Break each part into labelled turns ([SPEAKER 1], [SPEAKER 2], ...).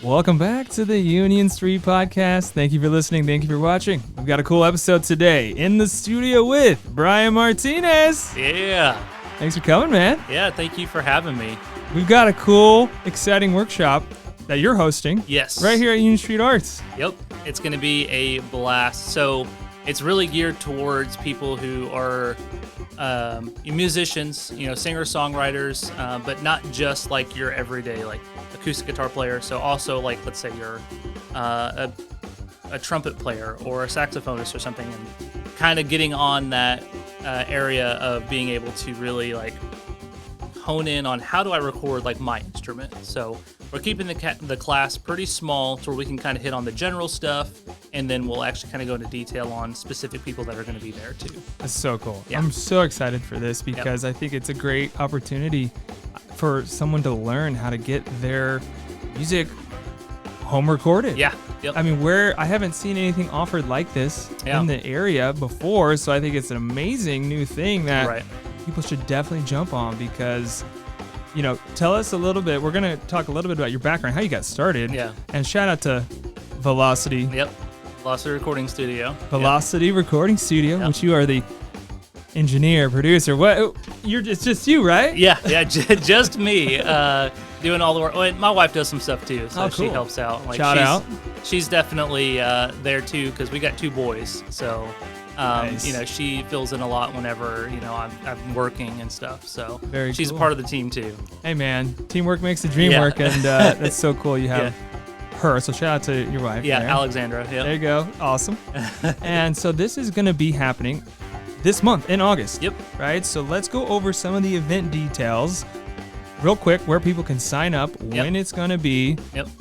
[SPEAKER 1] Welcome back to the Union Street Podcast. Thank you for listening. Thank you for watching. We've got a cool episode today in the studio with Brian Martinez.
[SPEAKER 2] Yeah.
[SPEAKER 1] Thanks for coming, man.
[SPEAKER 2] Yeah, thank you for having me.
[SPEAKER 1] We've got a cool, exciting workshop that you're hosting.
[SPEAKER 2] Yes.
[SPEAKER 1] Right here at Union Street Arts.
[SPEAKER 2] Yep. It's going to be a blast. So it's really geared towards people who are musicians, singer-songwriters, but not just like your everyday like acoustic guitar player. So also like, let's say you're a trumpet player or a saxophonist or something, and kind of getting on that area of being able to really like hone in on how do I record like my instrument. So we're keeping the class pretty small to where we can kind of hit on the general stuff, and then we'll actually kind of go into detail on specific people that are going to be there too.
[SPEAKER 1] That's so cool.
[SPEAKER 2] Yeah.
[SPEAKER 1] I'm so excited for this because I think it's a great opportunity for someone to learn how to get their music home recorded.
[SPEAKER 2] Yeah. Yep.
[SPEAKER 1] I mean, I haven't seen anything offered like this in the area before, so I think it's an amazing new thing that people should definitely jump on because, tell us a little bit. We're going to talk a little bit about your background, how you got started.
[SPEAKER 2] Yeah.
[SPEAKER 1] And shout out to Velocity.
[SPEAKER 2] Yep. Velocity Recording Studio.
[SPEAKER 1] Velocity Recording Studio, which you are the engineer, producer. What? It's just you, right?
[SPEAKER 2] Yeah, just me doing all the work. Well, my wife does some stuff too, so
[SPEAKER 1] cool.
[SPEAKER 2] she helps out. Like,
[SPEAKER 1] Shout out.
[SPEAKER 2] She's definitely there too because we got two boys, so
[SPEAKER 1] Nice.
[SPEAKER 2] she fills in a lot whenever I'm working and stuff. So
[SPEAKER 1] Very
[SPEAKER 2] she's
[SPEAKER 1] cool.
[SPEAKER 2] a part of the team too.
[SPEAKER 1] Hey man, teamwork makes the dream work, and that's so cool. You have her. So shout out to your wife.
[SPEAKER 2] Yeah,
[SPEAKER 1] there.
[SPEAKER 2] Alexandra. Yep.
[SPEAKER 1] There you go. Awesome. And so this is going to be happening this month in August.
[SPEAKER 2] Yep.
[SPEAKER 1] Right. So let's go over some of the event details real quick, where people can sign up, when it's going to be,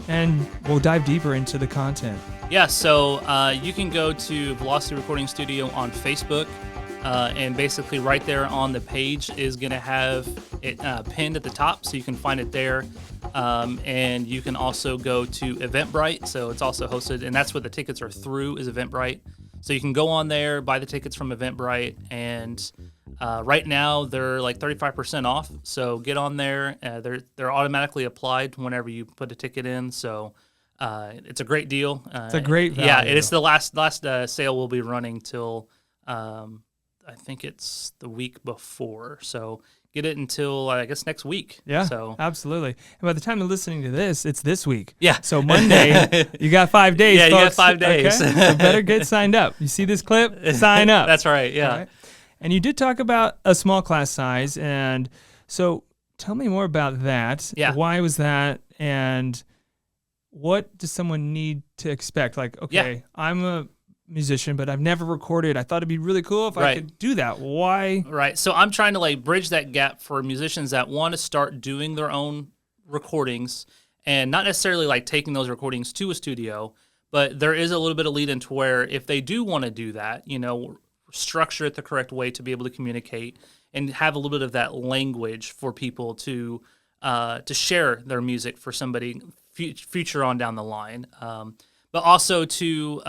[SPEAKER 1] and we'll dive deeper into the content.
[SPEAKER 2] Yeah, so you can go to Velocity Recording Studio on Facebook, and basically right there on the page is going to have it pinned at the top, so you can find it there. And you can also go to Eventbrite, so it's also hosted, and that's what the tickets are through, is Eventbrite. So you can go on there, buy the tickets from Eventbrite, and right now they're like 35% off. So get on there. They're automatically applied whenever you put a ticket in. So it's a great deal.
[SPEAKER 1] It's a great value.
[SPEAKER 2] Yeah, it's the last sale will be running till I think it's the week before. So get it until I guess next week.
[SPEAKER 1] Yeah,
[SPEAKER 2] so
[SPEAKER 1] absolutely. And by the time you're listening to this, it's this week.
[SPEAKER 2] Yeah.
[SPEAKER 1] So Monday, you got 5 days.
[SPEAKER 2] Yeah,
[SPEAKER 1] folks.
[SPEAKER 2] you got 5 days.
[SPEAKER 1] Okay? So better get signed up. You see this clip? Sign up.
[SPEAKER 2] That's right. Yeah.
[SPEAKER 1] Right? And you did talk about a small class size, and so tell me more about that.
[SPEAKER 2] Yeah.
[SPEAKER 1] Why was that, and what does someone need to expect? Like, okay, I'm a musician, but I've never recorded. I thought it'd be really cool if I could do that. Why?
[SPEAKER 2] Right. So I'm trying to like bridge that gap for musicians that want to start doing their own recordings and not necessarily like taking those recordings to a studio, but there is a little bit of lead into where if they do want to do that, structure it the correct way to be able to communicate and have a little bit of that language for people to share their music for somebody future on down the line. But also to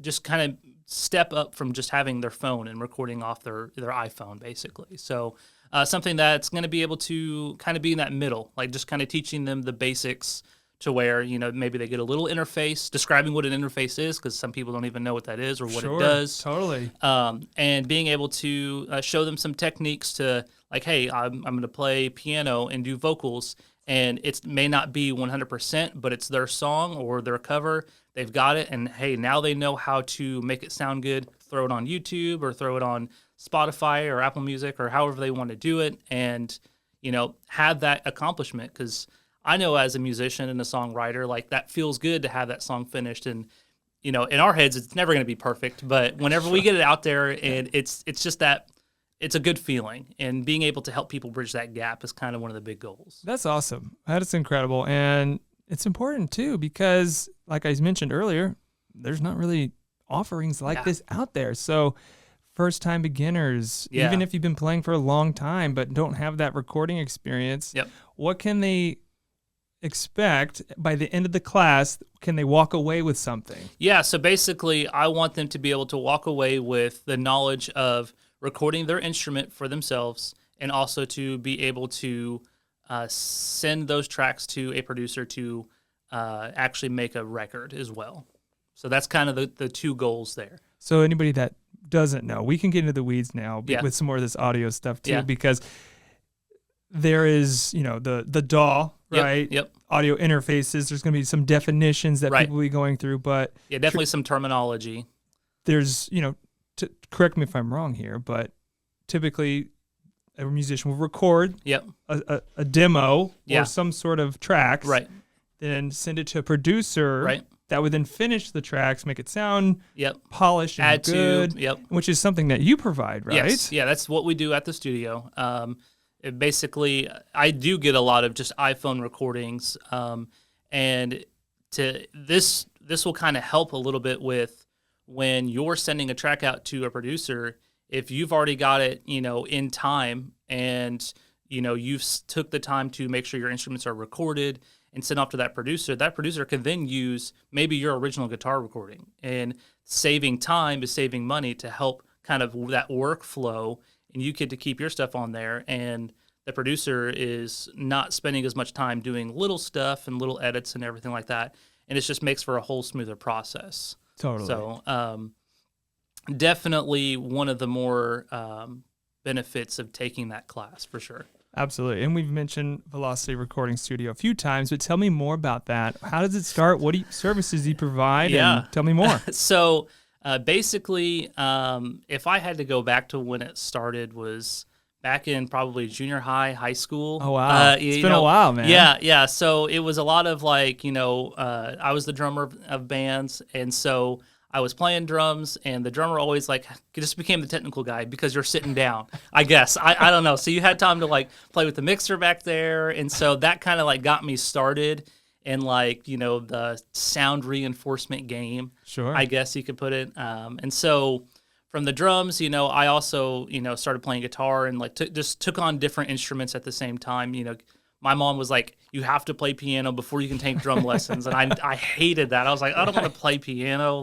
[SPEAKER 2] just kind of step up from just having their phone and recording off their iPhone, basically. So something that's going to be able to kind of be in that middle, like just kind of teaching them the basics to where, maybe they get a little interface, describing what an interface is, because some people don't even know what that is or what it does.
[SPEAKER 1] Totally.
[SPEAKER 2] And being able to show them some techniques to, like, hey, I'm going to play piano and do vocals, and it may not be 100%, but it's their song or their cover. They've got it, and hey, now they know how to make it sound good, throw it on YouTube or throw it on Spotify or Apple Music or however they want to do it, and, have that accomplishment, because I know as a musician and a songwriter, like that feels good to have that song finished. And, in our heads, it's never going to be perfect. But whenever we get it out there and it's just that it's a good feeling, and being able to help people bridge that gap is kind of one of the big goals.
[SPEAKER 1] That's awesome. That's incredible. And it's important too, because like I mentioned earlier, there's not really offerings like this out there. So first time beginners, even if you've been playing for a long time, but don't have that recording experience, what can they expect by the end of the class? Can they walk away with something? Yeah,
[SPEAKER 2] so basically I want them to be able to walk away with the knowledge of recording their instrument for themselves, and also to be able to send those tracks to a producer to actually make a record as well. So that's kind of the two goals there.
[SPEAKER 1] So anybody that doesn't know, we can get into the weeds now with some more of this audio stuff too, because there is, the DAW, right?
[SPEAKER 2] Yep.
[SPEAKER 1] Audio interfaces. There's going to be some definitions that people will be going through, but
[SPEAKER 2] definitely some terminology.
[SPEAKER 1] There's, correct me if I'm wrong here, but typically a musician will record a demo or some sort of tracks,
[SPEAKER 2] right?
[SPEAKER 1] Then send it to a producer,
[SPEAKER 2] right? That
[SPEAKER 1] would then finish the tracks, make it sound polished and
[SPEAKER 2] add
[SPEAKER 1] good, which is something that you provide, right?
[SPEAKER 2] Yes, that's what we do at the studio. Basically, I do get a lot of just iPhone recordings, and this will kind of help a little bit with when you're sending a track out to a producer. If you've already got it, in time, and you've took the time to make sure your instruments are recorded and send off to that producer can then use maybe your original guitar recording. And saving time is saving money to help kind of that workflow, and you get to keep your stuff on there, and the producer is not spending as much time doing little stuff and little edits and everything like that, and it just makes for a whole smoother process.
[SPEAKER 1] Totally.
[SPEAKER 2] So definitely one of the more benefits of taking that class, for sure.
[SPEAKER 1] Absolutely. And we've mentioned Velocity Recording Studio a few times, but tell me more about that. How does it start? What services do you provide?
[SPEAKER 2] Yeah.
[SPEAKER 1] And tell me more.
[SPEAKER 2] So basically, if I had to go back to when it started, was back in probably junior high school.
[SPEAKER 1] Oh, wow. It's been a while, man.
[SPEAKER 2] Yeah. So it was a lot of I was the drummer of bands, and so I was playing drums, and the drummer always just became the technical guy because you're sitting down, I guess. I don't know. So you had time to play with the mixer back there, and so that kind of got me started in the sound reinforcement game.
[SPEAKER 1] Sure.
[SPEAKER 2] I guess you could put it. And so from the drums, I also started playing guitar and just took on different instruments at the same time. My mom was like, you have to play piano before you can take drum lessons. And I hated that. I was like, I don't want to play piano.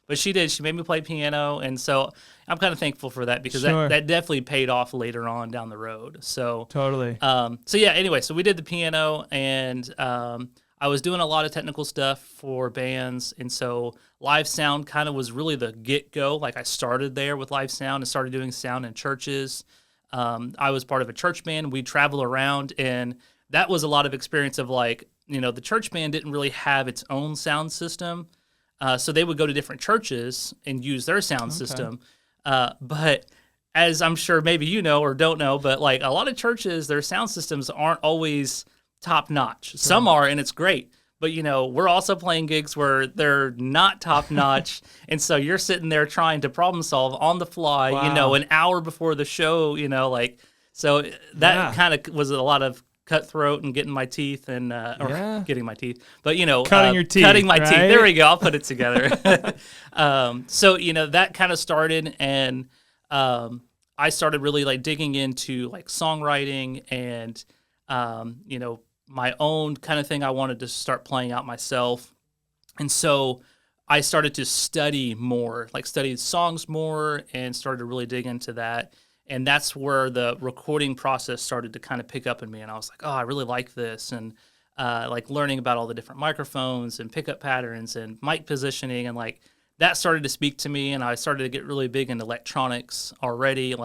[SPEAKER 2] But she did. She made me play piano. And so I'm kind of thankful for that because that definitely paid off later on down the road. So
[SPEAKER 1] totally.
[SPEAKER 2] Anyway, so we did the piano, and I was doing a lot of technical stuff for bands. And so live sound kind of was really the get-go. I started there with live sound and started doing sound in churches. I was part of a church band. We'd travel around, and that was a lot of experience of the church band didn't really have its own sound system. So they would go to different churches and use their sound system. But as I'm sure maybe you know or don't know, but a lot of churches, their sound systems aren't always top notch. Sure. Some are, and it's great. But, we're also playing gigs where they're not top notch. And so you're sitting there trying to problem solve on the fly, an hour before the show, So that kind of was a lot of cutthroat and getting my teeth and, getting my teeth. But,
[SPEAKER 1] cutting your teeth.
[SPEAKER 2] Cutting my
[SPEAKER 1] right?
[SPEAKER 2] teeth. There we go. I'll put it together. So, that kind of started. And I started really digging into songwriting and, my own kind of thing I wanted to start playing out myself. And so I started to study more, studied songs more and started to really dig into that. And that's where the recording process started to kind of pick up in me. And I was like, oh, I really like this. And learning about all the different microphones and pickup patterns and mic positioning. And that started to speak to me. And I started to get really big into electronics already,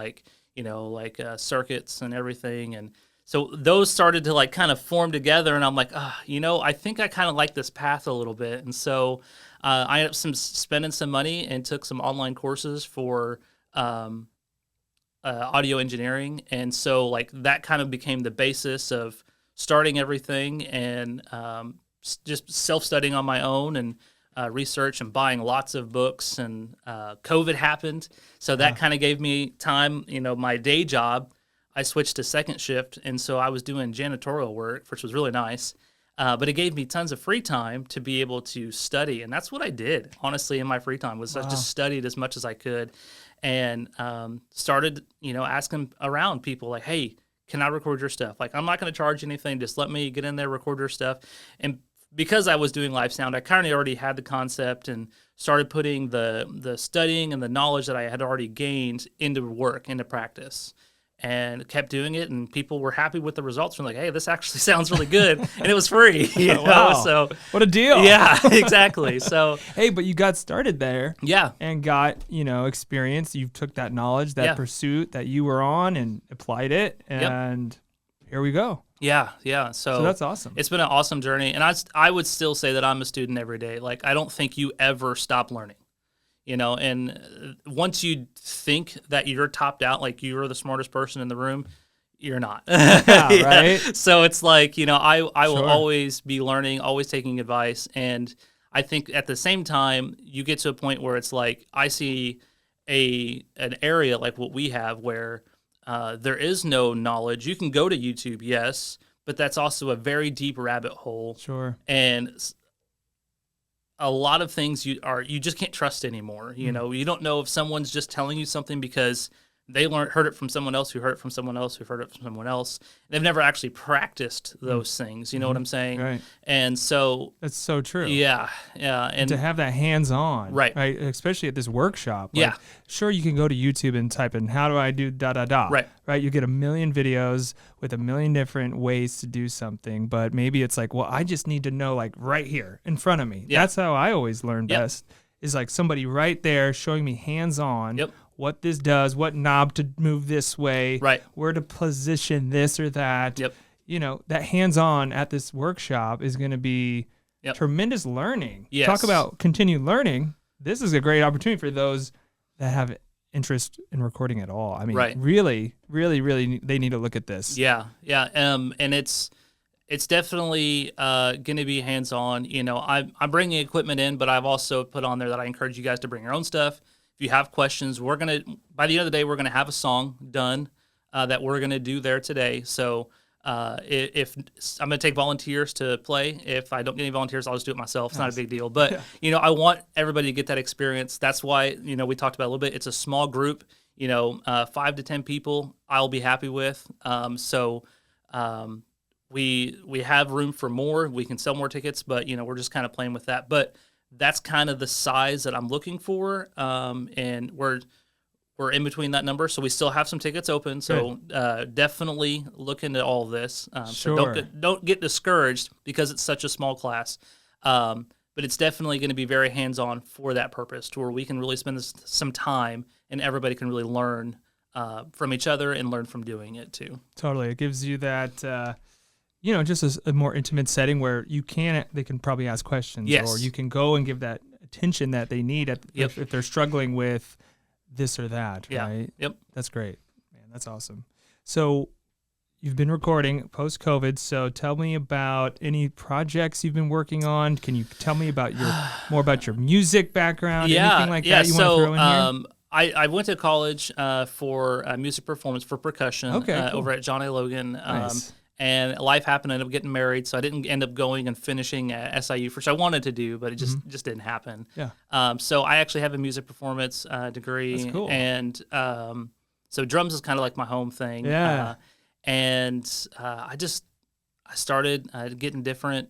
[SPEAKER 2] circuits and everything. And so those started to kind of form together, and I'm like, I think I kind of like this path a little bit. And so I ended up spending some money and took some online courses for audio engineering. And so that kind of became the basis of starting everything and just self-studying on my own and research and buying lots of books. And COVID happened, so that kind of gave me time. My day job, I switched to second shift, and so I was doing janitorial work, which was really nice. But it gave me tons of free time to be able to study, and that's what I did, honestly, in my free time, was I just studied as much as I could and started, asking around people hey, can I record your stuff? I'm not going to charge anything. Just let me get in there, record your stuff. And because I was doing live sound, I kind of already had the concept and started putting the studying and the knowledge that I had already gained into work, into practice. and kept doing it, and people were happy with the results. From like, hey, this actually sounds really good, and it was free. You know?
[SPEAKER 1] Wow.
[SPEAKER 2] So
[SPEAKER 1] what a deal.
[SPEAKER 2] Yeah, exactly. So
[SPEAKER 1] hey, but you got started there.
[SPEAKER 2] Yeah.
[SPEAKER 1] And got, experience. You took that knowledge, that pursuit that you were on and applied it. And here we go.
[SPEAKER 2] Yeah. Yeah. So
[SPEAKER 1] that's awesome.
[SPEAKER 2] It's been an awesome journey. And I would still say that I'm a student every day. Like, I don't think you ever stop learning. And once you think that you're topped out, like you're the smartest person in the room, you're not.
[SPEAKER 1] Yeah, right?
[SPEAKER 2] So it's like, I will always be learning, always taking advice. And I think at the same time, you get to a point where it's like, I see an area like what we have where there is no knowledge. You can go to YouTube, yes, but that's also a very deep rabbit hole.
[SPEAKER 1] Sure.
[SPEAKER 2] And a lot of things you just can't trust anymore. You don't know if someone's just telling you something because they heard it from someone else who heard it from someone else who heard it from someone else. They've never actually practiced those things. You know what I'm saying?
[SPEAKER 1] Right.
[SPEAKER 2] And so
[SPEAKER 1] that's so true.
[SPEAKER 2] Yeah, yeah. And
[SPEAKER 1] to have that hands-on,
[SPEAKER 2] right,
[SPEAKER 1] especially at this workshop.
[SPEAKER 2] Yeah.
[SPEAKER 1] Sure, you can go to YouTube and type in how do I do da da da. Right. You get a million videos with a million different ways to do something, but maybe it's like, well, I just need to know like right here in front of me. Yeah. That's how I always learn best. Is like somebody right there showing me hands-on.
[SPEAKER 2] Yep.
[SPEAKER 1] What this does, what knob to move this way, where to position this or that.
[SPEAKER 2] Yep.
[SPEAKER 1] That hands-on at this workshop is going to be tremendous learning.
[SPEAKER 2] Yes.
[SPEAKER 1] Talk about continued learning. This is a great opportunity for those that have interest in recording at all. I mean, really, really, really, they need to look at this.
[SPEAKER 2] Yeah, yeah. And it's definitely going to be hands-on. I'm bringing equipment in, but I've also put on there that I encourage you guys to bring your own stuff. If you have questions, by the end of the day, we're going to have a song done that we're going to do there today. So if I'm going to take volunteers to play. If I don't get any volunteers, I'll just do it myself. It's not a big deal. But, I want everybody to get that experience. That's why, we talked about it a little bit. It's a small group, 5 to 10 people I'll be happy with. We have room for more. We can sell more tickets, but, we're just kind of playing with that. But that's kind of the size that I'm looking for, and we're in between that number, so we still have some tickets open. So definitely look into all of this.
[SPEAKER 1] Sure.
[SPEAKER 2] So don't get discouraged because it's such a small class, but it's definitely going to be very hands-on for that purpose, to where we can really spend some time and everybody can really learn from each other and learn from doing it too.
[SPEAKER 1] Totally, it gives you that. Just a more intimate setting where they can probably ask questions, or you can go and give that attention that they need if they're struggling with this or that, right?
[SPEAKER 2] Yep.
[SPEAKER 1] That's great, man. That's awesome. So you've been recording post-COVID, so tell me about any projects you've been working on. Can you tell me about more about your music background, anything like that you want to throw in here?
[SPEAKER 2] I went to college for music performance for percussion cool. Over at John A. Logan.
[SPEAKER 1] Nice.
[SPEAKER 2] And life happened. I ended up getting married, so I didn't end up going and finishing at SIU, which I wanted to do, but it just didn't happen.
[SPEAKER 1] Yeah.
[SPEAKER 2] So I actually have a music performance degree.
[SPEAKER 1] That's cool.
[SPEAKER 2] And so drums is kind of like my home thing.
[SPEAKER 1] Yeah.
[SPEAKER 2] I started getting different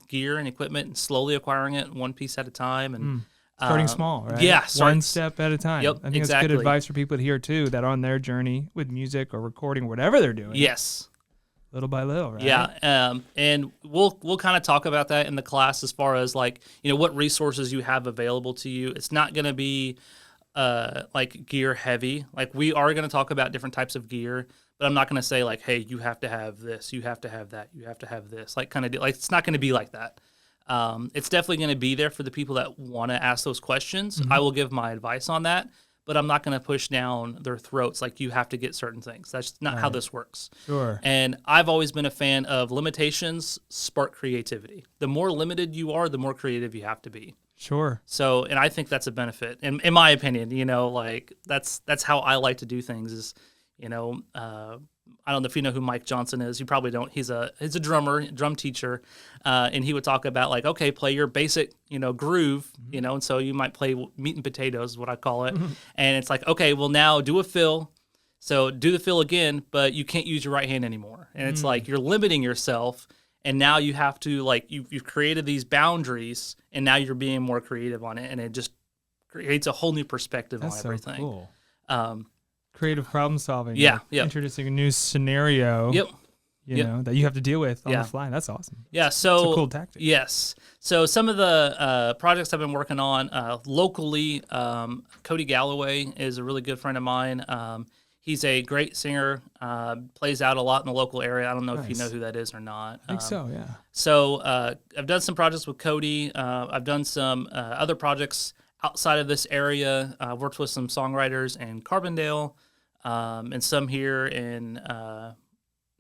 [SPEAKER 2] gear and equipment and slowly acquiring it one piece at a time. And
[SPEAKER 1] starting small, right?
[SPEAKER 2] Yeah.
[SPEAKER 1] One step at a time.
[SPEAKER 2] Yep,
[SPEAKER 1] I think that's good advice for people to hear, too, that are on their journey with music or recording, whatever they're doing.
[SPEAKER 2] Yes.
[SPEAKER 1] Little by little, right?
[SPEAKER 2] Yeah, and we'll kind of talk about that in the class as far as like what resources you have available to you. It's not going to be like gear heavy. Like we are going to talk about different types of gear, but I'm not going to say like, hey, you have to have this, you have to have that, you have to have this. Like it's not going to be like that. It's definitely going to be there for the people that want to ask those questions. I will give my advice on that. But I'm not going to push down their throats like you have to get certain things. That's not how this works.
[SPEAKER 1] Sure.
[SPEAKER 2] And I've always been a fan of limitations spark creativity. The more limited you are, the more creative you have to be.
[SPEAKER 1] Sure.
[SPEAKER 2] So, and I think that's a benefit. In my opinion, like that's how I like to do things is, I don't know if you know who Mike Johnson is. You probably don't. He's a drum teacher, and he would talk about like, okay, play your basic, groove, and so you might play meat and potatoes is what I call it, and it's like, okay, well now do a fill, so do the fill again, but you can't use your right hand anymore, and it's like you're limiting yourself, and now you have to like you've created these boundaries, and now you're being more creative on it, and it just creates a whole new perspective on everything.
[SPEAKER 1] So cool. creative problem solving.
[SPEAKER 2] Yeah,
[SPEAKER 1] like
[SPEAKER 2] yep.
[SPEAKER 1] Introducing a new scenario.
[SPEAKER 2] Yep.
[SPEAKER 1] You know, that you have to deal with on the fly. That's awesome.
[SPEAKER 2] Yeah, so
[SPEAKER 1] it's a cool tactic.
[SPEAKER 2] Yes. So some of the projects I've been working on locally, Cody Galloway is a really good friend of mine. He's a great singer, plays out a lot in the local area. I don't know if you know who that is or not.
[SPEAKER 1] I think so, yeah.
[SPEAKER 2] So I've done some projects with Cody. I've done some other projects outside of this area. I've worked with some songwriters in Carbondale and some here in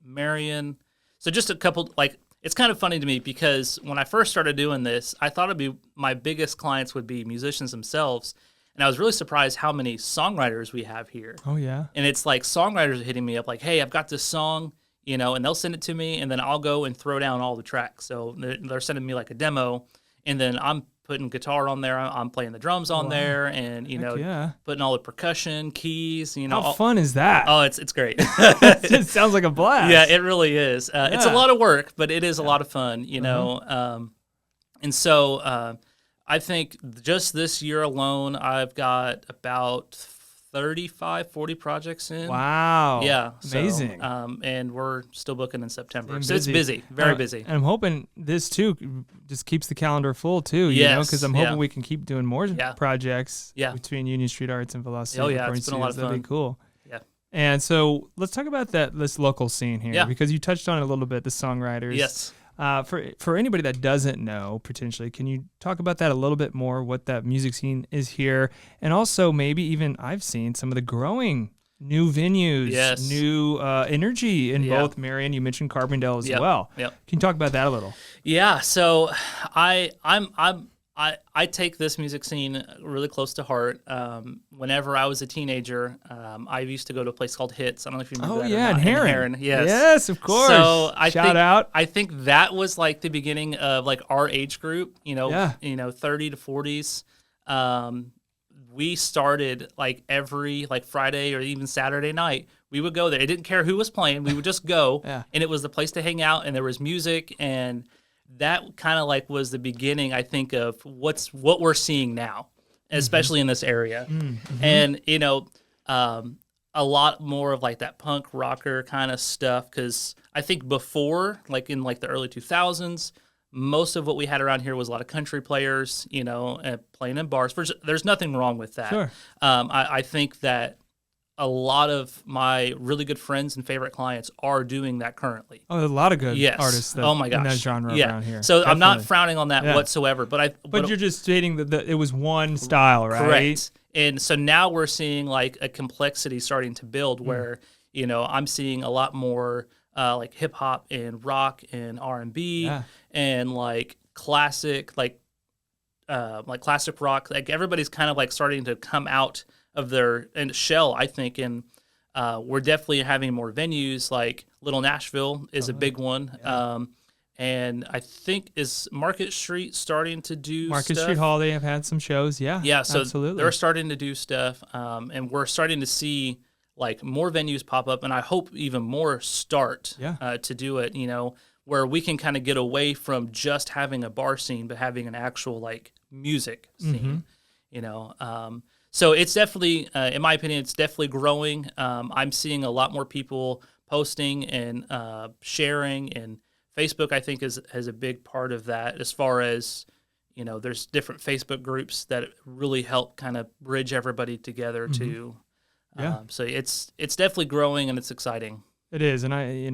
[SPEAKER 2] Marion. So just a couple, like, it's kind of funny to me because when I first started doing this, I thought my biggest clients would be musicians themselves. And I was really surprised how many songwriters we have here.
[SPEAKER 1] Oh, yeah.
[SPEAKER 2] And it's like songwriters are hitting me up like, hey, I've got this song, you know, and they'll send it to me and then I'll go and throw down all the tracks. So they're sending me like a demo and then I'm putting guitar on there. I'm playing the drums on there and, you know, putting all the percussion, keys, you know.
[SPEAKER 1] How fun is that?
[SPEAKER 2] Oh, it's great.
[SPEAKER 1] It sounds like a blast.
[SPEAKER 2] Yeah, it really is. It's a lot of work, but it is a lot of fun, you know. And so I think just this year alone, I've got about 35, 40 projects in.
[SPEAKER 1] Wow.
[SPEAKER 2] Yeah.
[SPEAKER 1] Amazing.
[SPEAKER 2] So, and we're still booking in September. So it's busy, very busy.
[SPEAKER 1] And I'm hoping this, too, just keeps the calendar full, too, you know, because I'm hoping we can keep doing more projects between Union Street Arts and Velocity.
[SPEAKER 2] Oh, yeah, it's been a lot of fun.
[SPEAKER 1] That'd be cool.
[SPEAKER 2] Yeah.
[SPEAKER 1] And so let's talk about this local scene here, because you touched on it a little bit, the songwriters.
[SPEAKER 2] Yes.
[SPEAKER 1] For anybody that doesn't know, potentially, can you talk about that a little bit more, what that music scene is here? And also maybe even I've seen some of the growing new venues, new energy in both Marion. You mentioned Carbondale as well. Yep. Can you talk about that a little?
[SPEAKER 2] Yeah. So I take this music scene really close to heart. Whenever I was a teenager, I used to go to a place called Hits. I don't know if you remember that.
[SPEAKER 1] Oh, yeah, in Heron.
[SPEAKER 2] Yes,
[SPEAKER 1] of course.
[SPEAKER 2] So
[SPEAKER 1] Shout out.
[SPEAKER 2] I think that was like the beginning of like our age group, you know, 30 to 40s. We started like every like Friday or even Saturday night. We would go there. It didn't care who was playing. We would just go, and it was the place to hang out, and there was music, and that kind of like was the beginning, I think, of what we're seeing now, especially in this area. And, you know, a lot more of like that punk rocker kind of stuff. Cause I think before, like in like the early 2000s, most of what we had around here was a lot of country players, you know, playing in bars. There's nothing wrong with that.
[SPEAKER 1] Sure.
[SPEAKER 2] I think that a lot of my really good friends and favorite clients are doing that currently.
[SPEAKER 1] Oh, there's a lot of good artists in that genre around here.
[SPEAKER 2] So I'm not frowning on that whatsoever. But
[SPEAKER 1] you're just stating that it was one style, right?
[SPEAKER 2] Correct. And so now we're seeing like a complexity starting to build where, you know, I'm seeing a lot more like hip hop and rock and R&B and like classic, like classic rock. Like everybody's kind of like starting to come out of their shell, I think, and we're definitely having more venues. Like Little Nashville is a big one, and I think is Market Street starting to do
[SPEAKER 1] Market
[SPEAKER 2] stuff?
[SPEAKER 1] Street Hall. They have had some shows, so
[SPEAKER 2] absolutely, they're starting to do stuff, and we're starting to see like more venues pop up, and I hope even more start to do it. You know, where we can kind of get away from just having a bar scene, but having an actual like music scene. You know. So it's definitely, in my opinion, it's definitely growing. I'm seeing a lot more people posting and sharing, and Facebook, I think, has a big part of that. As far as, you know, there's different Facebook groups that really help kind of bridge everybody together too. So it's definitely growing and it's exciting.
[SPEAKER 1] It is, and you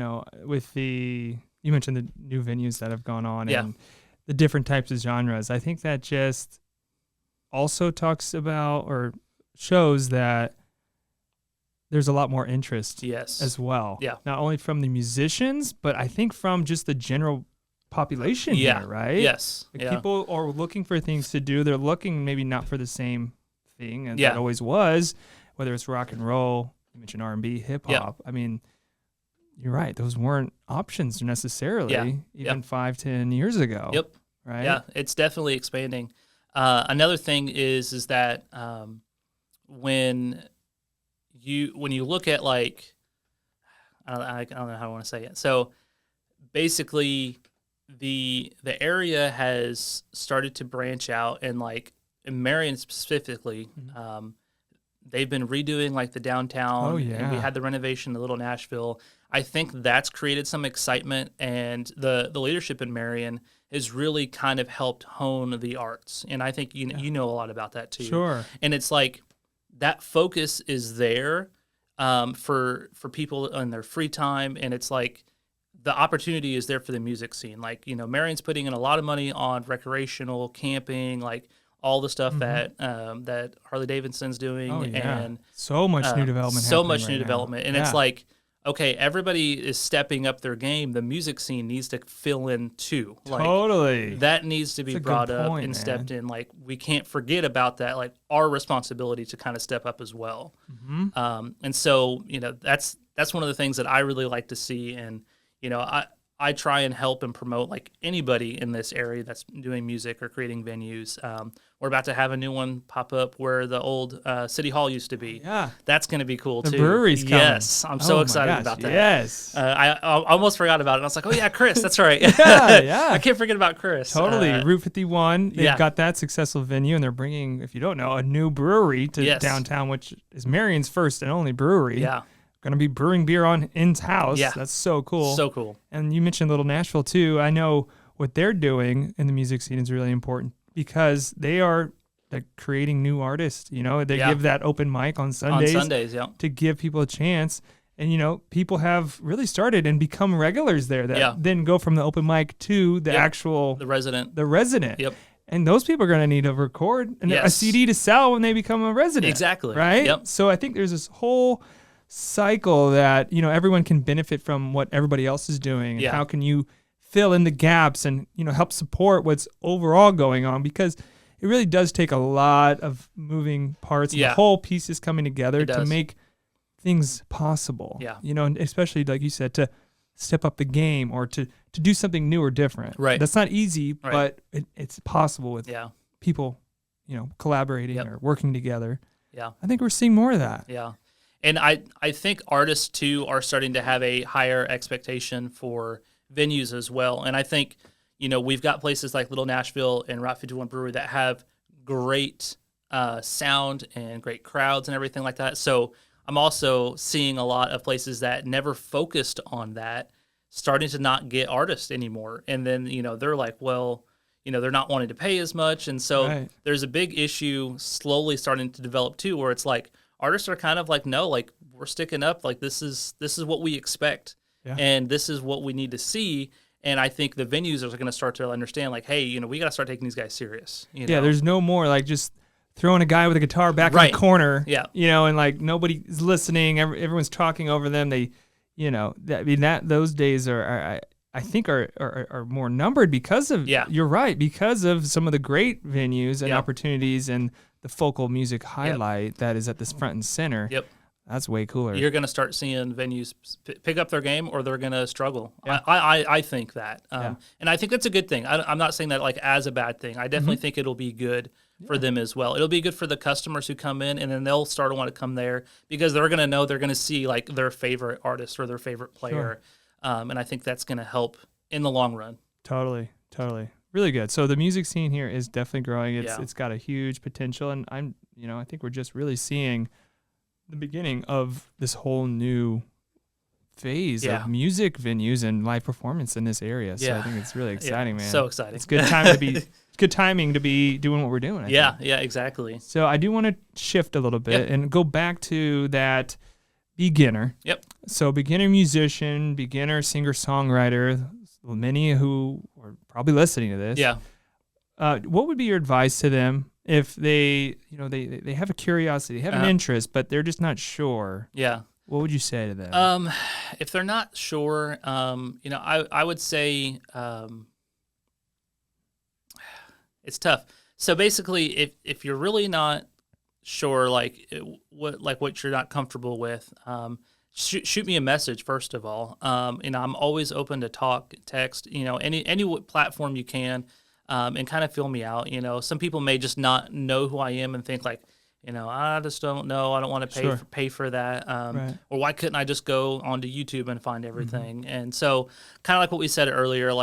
[SPEAKER 1] mentioned the new venues that have gone on and the different types of genres. I think that just also talks about or shows that there's a lot more interest as well. Yeah. Not only from the musicians, but I think from just the general population here, right?
[SPEAKER 2] Yes.
[SPEAKER 1] Like people are looking for things to do. They're looking maybe not for the same thing as it always was, whether it's rock and roll, you mentioned R&B, hip hop. I mean, you're right. Those weren't options necessarily even 5-10 years ago.
[SPEAKER 2] Yep.
[SPEAKER 1] Right?
[SPEAKER 2] Yeah, it's definitely expanding. Another thing is that when you look at like I don't know how I want to say it. So basically, the area has started to branch out, and like in Marion specifically, they've been redoing like the downtown.
[SPEAKER 1] Oh, yeah.
[SPEAKER 2] And we had the renovation in Little Nashville. I think that's created some excitement, and the leadership in Marion has really kind of helped hone the arts. And I think you know a lot about that too.
[SPEAKER 1] Sure.
[SPEAKER 2] And it's like that focus is there for people in their free time, and it's like the opportunity is there for the music scene. Like, Marion's putting in a lot of money on recreational camping, like all the stuff that Harley Davidson's doing.
[SPEAKER 1] Oh, yeah.
[SPEAKER 2] And
[SPEAKER 1] so much new development.
[SPEAKER 2] So much
[SPEAKER 1] right
[SPEAKER 2] new
[SPEAKER 1] now.
[SPEAKER 2] development. And it's like, okay, everybody is stepping up their game. The music scene needs to fill in too.
[SPEAKER 1] Totally.
[SPEAKER 2] Like, that needs to be brought up and stepped in. Like, we can't forget about that. Like, our responsibility to kind of step up as well. And so, that's one of the things that I really like to see. And, I try and help and promote like anybody in this area that's doing music or creating venues. We're about to have a new one pop up where the old City Hall used to be.
[SPEAKER 1] Yeah.
[SPEAKER 2] That's going to be cool too.
[SPEAKER 1] The brewery's coming.
[SPEAKER 2] Yes. I'm so excited about that.
[SPEAKER 1] Yes.
[SPEAKER 2] I almost forgot about it. I was like, oh yeah, Chris, that's right.
[SPEAKER 1] Yeah.
[SPEAKER 2] I can't forget about Chris.
[SPEAKER 1] Totally. Route 51, they've
[SPEAKER 2] yeah.
[SPEAKER 1] got that successful venue, and they're bringing, if you don't know, a new brewery to
[SPEAKER 2] Yes.
[SPEAKER 1] downtown, which is Marion's first and only brewery.
[SPEAKER 2] Yeah.
[SPEAKER 1] Going to be brewing beer on Inn's house.
[SPEAKER 2] Yeah.
[SPEAKER 1] That's so cool.
[SPEAKER 2] So cool.
[SPEAKER 1] And you mentioned Little Nashville too. I know what they're doing in the music scene is really important because they are like creating new artists. They
[SPEAKER 2] Yeah.
[SPEAKER 1] give that open mic on Sundays.
[SPEAKER 2] Yeah.
[SPEAKER 1] To give people a chance. And, people have really started and become regulars there that
[SPEAKER 2] Yeah.
[SPEAKER 1] then go from the open mic to the
[SPEAKER 2] Yep.
[SPEAKER 1] actual...
[SPEAKER 2] The resident.
[SPEAKER 1] Yep. And those people are going to need to record and a
[SPEAKER 2] Yes.
[SPEAKER 1] CD to sell when they become a resident.
[SPEAKER 2] Exactly.
[SPEAKER 1] Right?
[SPEAKER 2] Yep.
[SPEAKER 1] So I think there's this whole cycle that, everyone can benefit from what everybody else is doing. And
[SPEAKER 2] Yeah.
[SPEAKER 1] how can you fill in the gaps and, help support what's overall going on? Because it really does take a lot of moving parts and
[SPEAKER 2] Yeah.
[SPEAKER 1] the whole pieces coming together
[SPEAKER 2] It
[SPEAKER 1] to
[SPEAKER 2] does.
[SPEAKER 1] make things possible.
[SPEAKER 2] Yeah.
[SPEAKER 1] And especially, like you said, to step up the game or to do something new or different.
[SPEAKER 2] Right.
[SPEAKER 1] That's not easy,
[SPEAKER 2] Right.
[SPEAKER 1] but it's possible with
[SPEAKER 2] Yeah.
[SPEAKER 1] people, collaborating
[SPEAKER 2] Yep.
[SPEAKER 1] or working together.
[SPEAKER 2] Yeah.
[SPEAKER 1] I think we're seeing more of that.
[SPEAKER 2] Yeah. And I think artists too are starting to have a higher expectation for venues as well. And I think, we've got places like Little Nashville and Route 51 Brewery that have great sound and great crowds and everything like that. So I'm also seeing a lot of places that never focused on that starting to not get artists anymore. And then, they're like, well, they're not wanting to pay as much. And so
[SPEAKER 1] Right.
[SPEAKER 2] there's a big issue slowly starting to develop too, where it's like, artists are kind of like, no, like we're sticking up. Like this is what we expect,
[SPEAKER 1] Yeah.
[SPEAKER 2] and this is what we need to see. And I think the venues are going to start to understand, like, hey, we got to start taking these guys serious.
[SPEAKER 1] Yeah, there's no more like just throwing a guy with a guitar back in
[SPEAKER 2] Right.
[SPEAKER 1] the corner.
[SPEAKER 2] Yeah.
[SPEAKER 1] And like nobody's listening. Everyone's talking over them. They, those days I think are more numbered because of.
[SPEAKER 2] Yeah.
[SPEAKER 1] You're right, because of some of the great venues and
[SPEAKER 2] Yeah.
[SPEAKER 1] opportunities and the focal music highlight that is at this front and center.
[SPEAKER 2] Yep.
[SPEAKER 1] That's way cooler.
[SPEAKER 2] You're going to start seeing venues pick up their game, or they're going to struggle.
[SPEAKER 1] Yeah.
[SPEAKER 2] I think that,
[SPEAKER 1] Yeah.
[SPEAKER 2] and I think that's a good thing. I'm not saying that like as a bad thing. I definitely think it'll be good for them as well. It'll be good for the customers who come in, and then they'll start to want to come there because they're going to know they're going to see like their favorite artist or their favorite player, and I think that's going to help in the long run.
[SPEAKER 1] Totally. Really good. So the music scene here is definitely growing.
[SPEAKER 2] Yeah.
[SPEAKER 1] It's got a huge potential, and I think we're just really seeing the beginning of this whole new phase
[SPEAKER 2] Yeah.
[SPEAKER 1] of music venues and live performance in this area. So I
[SPEAKER 2] Yeah.
[SPEAKER 1] think it's really exciting, man.
[SPEAKER 2] So exciting.
[SPEAKER 1] It's good time to be it's good timing to be doing what we're doing. I think.
[SPEAKER 2] Yeah, exactly.
[SPEAKER 1] So I do want to shift a little bit
[SPEAKER 2] Yep.
[SPEAKER 1] and go back to that beginner.
[SPEAKER 2] Yep.
[SPEAKER 1] So beginner musician, beginner singer-songwriter, many who are probably listening to this.
[SPEAKER 2] Yeah.
[SPEAKER 1] What would be your advice to them if they have a curiosity, they have an interest, but they're just not sure?
[SPEAKER 2] Yeah.
[SPEAKER 1] What would you say to them?
[SPEAKER 2] If they're not sure, I would say it's tough. So basically, if you're really not sure, what you're not comfortable with, shoot me a message first of all. I'm always open to talk, text, any platform you can, and kind of feel me out. Some people may just not know who I am and think like, I just don't know. I don't want to pay for that.
[SPEAKER 1] Right.
[SPEAKER 2] Or why couldn't I just go onto YouTube and find everything? And so kind of like what we said earlier,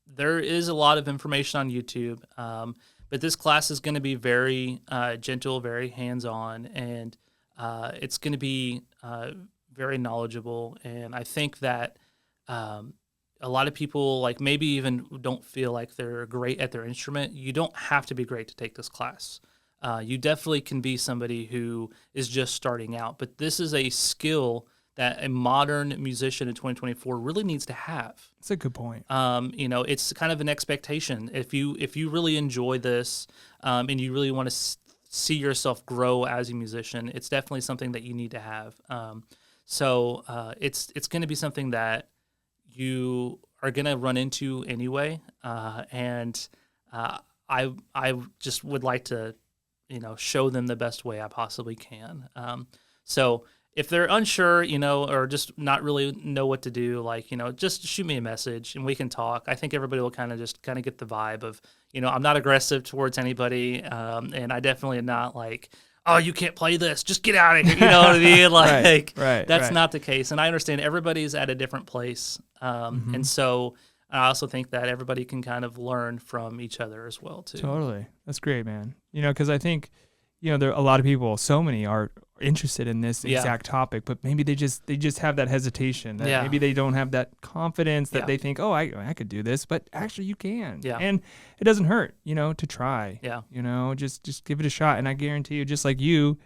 [SPEAKER 2] there is a lot of information on YouTube. But this class is going to be very gentle, very hands-on, and it's going to be very knowledgeable. And I think that a lot of people like maybe even don't feel like they're great at their instrument. You don't have to be great to take this class. You definitely can be somebody who is just starting out, but this is a skill that a modern musician in 2024 really needs to have.
[SPEAKER 1] That's a good point.
[SPEAKER 2] It's kind of an expectation. If you really enjoy this and you really want to see yourself grow as a musician, it's definitely something that you need to have. So it's going to be something that you are going to run into anyway. And I just would like to, show them the best way I possibly can. So if they're unsure, or just not really know what to do, just shoot me a message and we can talk. I think everybody will kind of get the vibe of, I'm not aggressive towards anybody. And I definitely am not like, oh, you can't play this, just get out of here. You know what I mean? That's not the case. And I understand everybody's at a different place. And so I also think that everybody can kind of learn from each other as well, too.
[SPEAKER 1] Totally. That's great, man. Because I think, there are a lot of people, so many are interested in this exact topic, but maybe they just have that hesitation. That maybe they don't have that confidence that they think, oh, I could do this, but actually you can. Yeah. And it doesn't hurt, to try. Yeah. Just give it a shot. And I guarantee you, just like you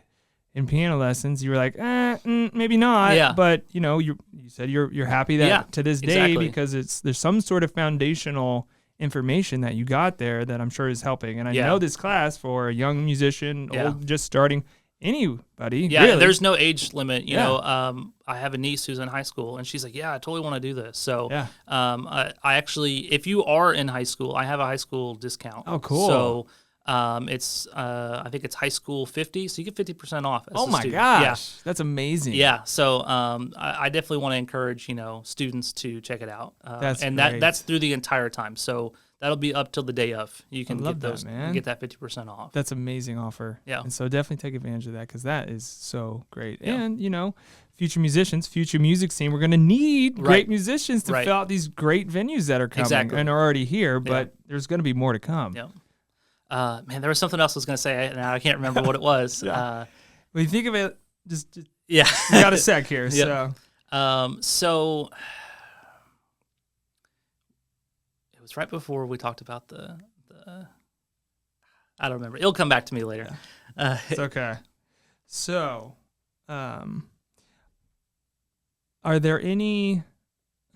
[SPEAKER 1] in piano lessons, you were like, maybe not. Yeah. But you said you're happy that to this day because there's some sort of foundational information that you got there that I'm sure is helping. And I know this class for a young musician, old, just starting, anybody.
[SPEAKER 2] Yeah,
[SPEAKER 1] really.
[SPEAKER 2] There's no age limit. You know, I have a niece who's in high school, and she's like, I totally want to do this. So I actually, if you are in high school, I have a high school discount.
[SPEAKER 1] Oh, cool.
[SPEAKER 2] So it's I think it's high school 50, so you get 50% off as a student.
[SPEAKER 1] Gosh, that's amazing.
[SPEAKER 2] Yeah, so I definitely want to encourage students to check it out. That's through the entire time. So that'll be up till the day of. You can get that 50% off.
[SPEAKER 1] That's amazing offer.
[SPEAKER 2] Yeah,
[SPEAKER 1] and so definitely take advantage of that because that is so great. Yeah. And future musicians, future music scene, we're going to need great musicians to fill out these great venues that are coming and are already here. But there's going to be more to come. Yeah.
[SPEAKER 2] Man, there was something else I was going to say. Now I can't remember what it was.
[SPEAKER 1] When you think of it, just
[SPEAKER 2] we
[SPEAKER 1] got a sec here.
[SPEAKER 2] So it was right before we talked about the I don't remember. It'll come back to me later.
[SPEAKER 1] It's okay. So, are there any?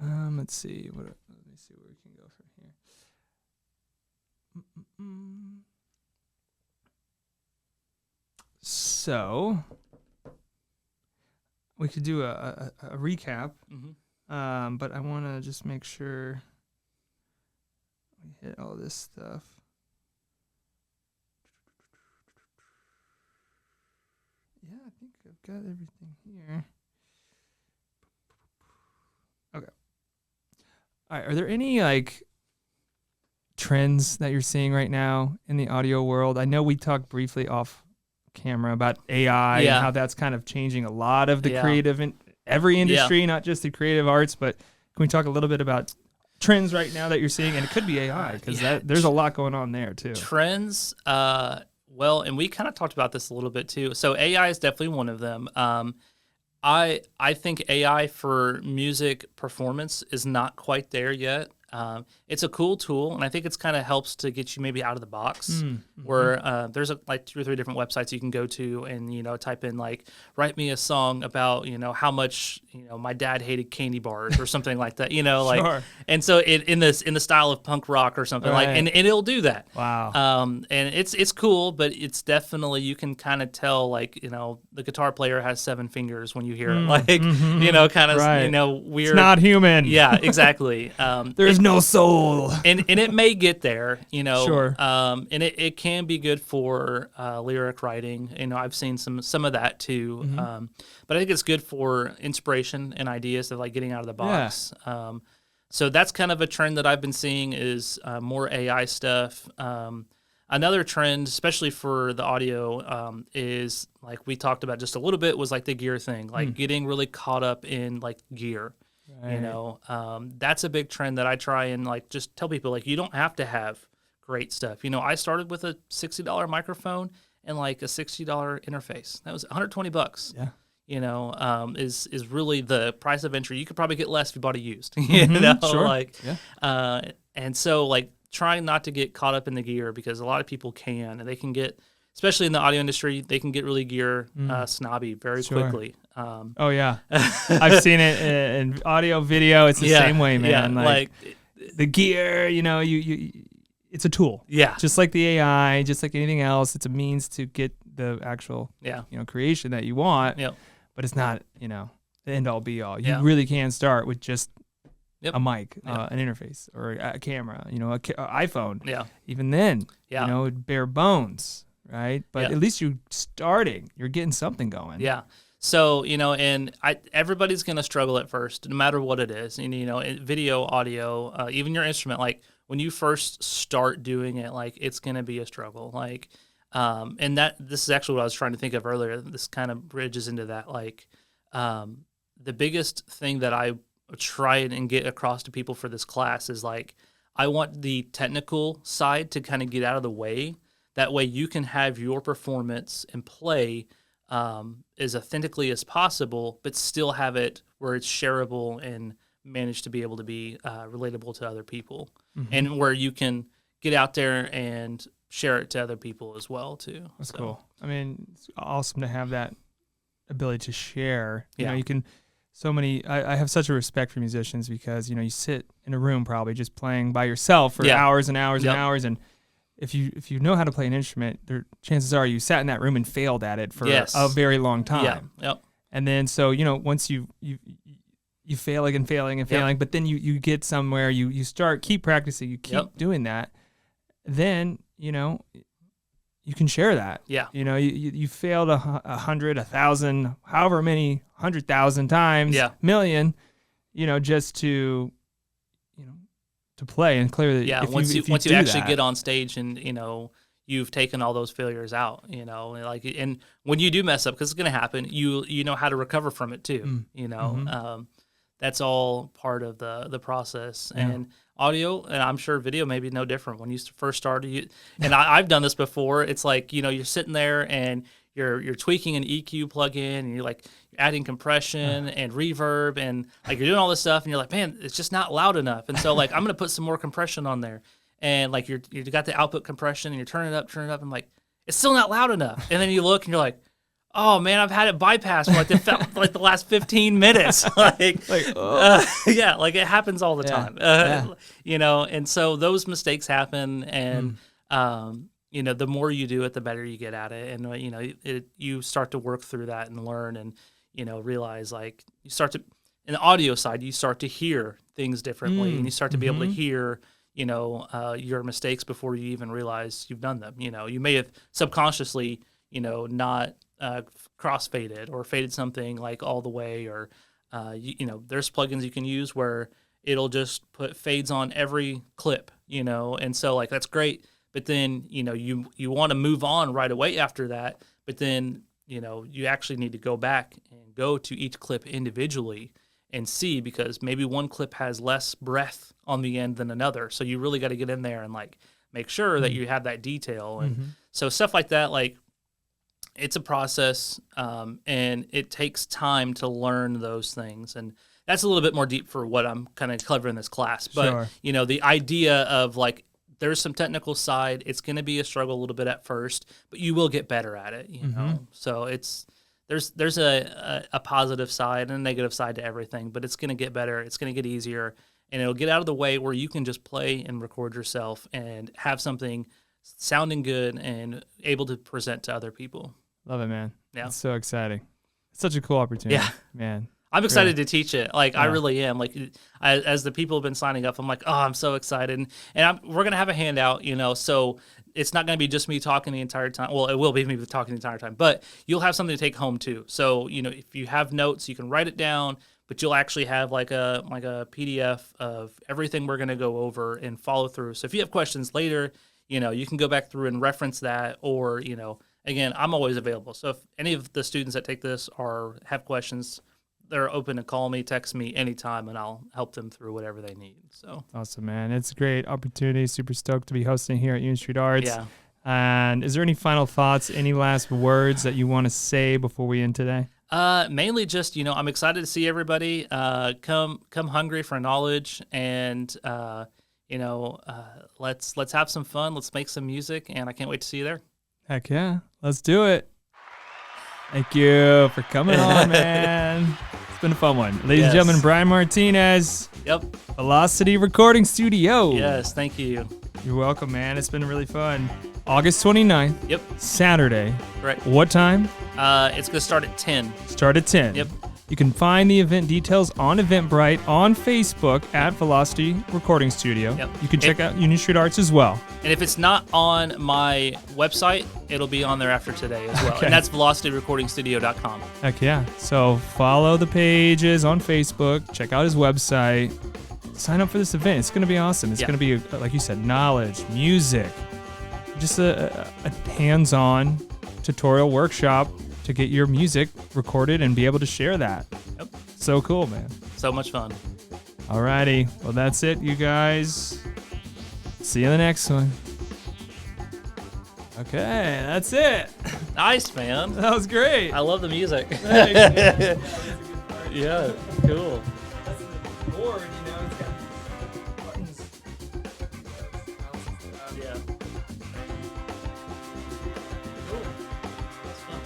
[SPEAKER 1] Let's see. Let me see where we can go from here. So we could do a recap, but I want to just make sure we hit all this stuff. Yeah, I think I've got everything here. Okay. All right. Are there any trends that you're seeing right now in the audio world? I know we talked briefly off camera about AI and how that's kind of changing a lot of the creative in every industry, not just the creative arts, but can we talk a little bit about trends right now that you're seeing? And it could be AI because there's a lot going on there too.
[SPEAKER 2] Trends, well, and we kind of talked about this a little bit too. So AI is definitely one of them. I think AI for music performance is not quite there yet. It's a cool tool, and I think it's kind of helps to get you maybe out of the box. Where there's 2 or 3 different websites you can go to, and type in write me a song about how much my dad hated candy bars or something like that.
[SPEAKER 1] Sure.
[SPEAKER 2] And so in the style of punk rock or something and it'll do that.
[SPEAKER 1] Wow.
[SPEAKER 2] And it's cool, but it's definitely you can kind of tell the guitar player has 7 fingers when you hear it kind of weird.
[SPEAKER 1] It's not human.
[SPEAKER 2] Yeah, exactly.
[SPEAKER 1] There's no soul.
[SPEAKER 2] And it may get there,
[SPEAKER 1] Sure.
[SPEAKER 2] And it can be good for lyric writing. I've seen some of that too. But I think it's good for inspiration and ideas of getting out of the box. Yeah. So that's kind of a trend that I've been seeing is more AI stuff. Another trend, especially for the audio, is we talked about just a little bit was the gear thing, getting really caught up in gear. Right. That's a big trend that I try and just tell people you don't have to have great stuff. You know, I started with a $60 microphone and like a $60 interface. That was $120.
[SPEAKER 1] Yeah.
[SPEAKER 2] You know, is really the price of entry. You could probably get less if you bought it used. You know,
[SPEAKER 1] sure.
[SPEAKER 2] like,
[SPEAKER 1] yeah.
[SPEAKER 2] And so like trying not to get caught up in the gear, because a lot of people can, and they can get, especially in the audio industry, they can get really gear snobby very quickly.
[SPEAKER 1] Oh yeah, I've seen it in audio, video. It's the same way, man.
[SPEAKER 2] Yeah,
[SPEAKER 1] like the gear, you know, you it's a tool.
[SPEAKER 2] Yeah.
[SPEAKER 1] Just like the AI, just like anything else, it's a means to get the actual
[SPEAKER 2] you
[SPEAKER 1] know, creation that you want.
[SPEAKER 2] Yeah.
[SPEAKER 1] But it's not, you know, the end all be all. You really can start with just a mic, an interface, or a camera, you know, a iPhone.
[SPEAKER 2] Yeah.
[SPEAKER 1] Even then, you know, bare bones, right? But at least you're starting. You're getting something going.
[SPEAKER 2] Yeah. So, you know, and everybody's going to struggle at first, no matter what it is. And, you know, video, audio, even your instrument, like when you first start doing it, like it's going to be a struggle. Like, and this is actually what I was trying to think of earlier. This kind of bridges into that. Like, the biggest thing that I try and get across to people for this class is like, I want the technical side to kind of get out of the way. That way you can have your performance and play as authentically as possible, but still have it where it's shareable and manage to be able to be relatable to other people, and where you can get out there and share it to other people as well too.
[SPEAKER 1] That's cool. I mean, it's awesome to have that ability to share. You know, you can I have such a respect for musicians, because, you know, you sit in a room probably just playing by yourself for hours and hours and hours, and if you know how to play an instrument, chances are you sat in that room and failed at it for a very long time. And then, so, you know, once you failing and failing and failing, but then you get somewhere, you keep practicing, you keep doing that, then, you know, you can share that.
[SPEAKER 2] Yeah.
[SPEAKER 1] You know, you failed 100, 1,000, however many 100,000 times, million, you know, just to, you know, to play. And clearly,
[SPEAKER 2] once you actually get on stage and, you know, you've taken all those failures out, you know, like, and when you do mess up, because it's going to happen, you know how to recover from it too. You know, that's all part of the process. And audio, and I'm sure video may be no different. When you first started, I've done this before. It's like, you know, you're sitting there and you're tweaking an EQ plugin, and you're like adding compression and reverb, and like you're doing all this stuff, and you're like, man, it's just not loud enough. And so like, I'm gonna put some more compression on there, and like you got the output compression, and you're turning it up, and like, it's still not loud enough. And then you look and you're like, oh man, I've had it bypassed for like the last 15 minutes. like it happens all the time. You know, and so those mistakes happen, and you know, the more you do it, the better you get at it, and you know, you start to work through that and learn, and you know, realize like you start to, in the audio side, you start to hear things differently, and you start to be able to hear, you know, your mistakes before you even realize you've done them. You know, you may have subconsciously, you know, not cross-faded or faded something like all the way, or you know, there's plugins you can use where it'll just put fades on every clip, you know, and so like that's great, but then, you know, you want to move on right away after that, but then, you know, you actually need to go back and go to each clip individually and see, because maybe one clip has less breath on the end than another, so you really got to get in there and like make sure that you have that detail, and so stuff like that, like, it's a process, and it takes time to learn those things. And that's a little bit more deep for what I'm kind of covering in this class. But, you know, the idea of like, there's some technical side. It's going to be a struggle a little bit at first, but you will get better at it, you know? So there's a positive side and a negative side to everything, but it's going to get better. It's going to get easier, and it'll get out of the way where you can just play and record yourself and have something sounding good and able to present to other people.
[SPEAKER 1] Love it, man.
[SPEAKER 2] Yeah.
[SPEAKER 1] It's so exciting. It's such a cool opportunity.
[SPEAKER 2] Yeah.
[SPEAKER 1] Man.
[SPEAKER 2] I'm excited to teach it. Like, I really am. Like, as the people have been signing up, I'm like, oh, I'm so excited. And we're going to have a handout, you know, so it's not going to be just me talking the entire time. Well, it will be me talking the entire time, but you'll have something to take home too. So, you know, if you have notes, you can write it down, but you'll actually have like a PDF of everything we're going to go over and follow through. So if you have questions later, you know, you can go back through and reference that, or, you know, again, I'm always available. So if any of the students that take this have questions, they're open to call me, text me anytime, and I'll help them through whatever they need. So
[SPEAKER 1] awesome, man. It's a great opportunity. Super stoked to be hosting here at Union Street Arts.
[SPEAKER 2] yeah.
[SPEAKER 1] And is there any final thoughts, any last words that you want to say before we end today?
[SPEAKER 2] Mainly just, I'm excited to see everybody come hungry for knowledge, and let's have some fun. Let's make some music, and I can't wait to see you there.
[SPEAKER 1] Heck yeah. Let's do it. Thank you for coming on, man. It's been a fun one. Ladies and gentlemen, Brian Martinez.
[SPEAKER 2] Yep.
[SPEAKER 1] Velocity Recording Studio.
[SPEAKER 2] Yes, thank you.
[SPEAKER 1] You're welcome, man. It's been really fun. August 29th.
[SPEAKER 2] Yep.
[SPEAKER 1] Saturday.
[SPEAKER 2] Correct.
[SPEAKER 1] What time?
[SPEAKER 2] It's going to start at 10.
[SPEAKER 1] Start at 10.
[SPEAKER 2] Yep.
[SPEAKER 1] You can find the event details on Eventbrite, on Facebook at Velocity Recording Studio.
[SPEAKER 2] Yep.
[SPEAKER 1] You can check out Union Street Arts as well.
[SPEAKER 2] And if it's not on my website, it'll be on there after today as well.
[SPEAKER 1] Okay.
[SPEAKER 2] And that's velocityrecordingstudio.com.
[SPEAKER 1] Heck yeah. So follow the pages on Facebook, check out his website, sign up for this event. It's going to be awesome. It's going to be, like you said, knowledge, music, just a hands-on tutorial workshop to get your music recorded and be able to share that.
[SPEAKER 2] Yep.
[SPEAKER 1] So cool, man.
[SPEAKER 2] So much fun.
[SPEAKER 1] Alrighty. Well, that's it, you guys. See you in the next one. Okay, that's it.
[SPEAKER 2] Nice, man.
[SPEAKER 1] That was great.
[SPEAKER 2] I love the music.
[SPEAKER 1] Thanks.
[SPEAKER 2] Yeah, cool.
[SPEAKER 1] That's the board, it's got buttons.
[SPEAKER 2] Yeah. Cool. That's fun.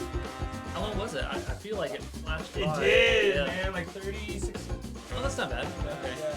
[SPEAKER 2] How long was it? I feel like it flashed by.
[SPEAKER 1] It did,
[SPEAKER 2] Yeah.
[SPEAKER 1] man. Like 36.
[SPEAKER 2] Oh, that's not bad. Okay.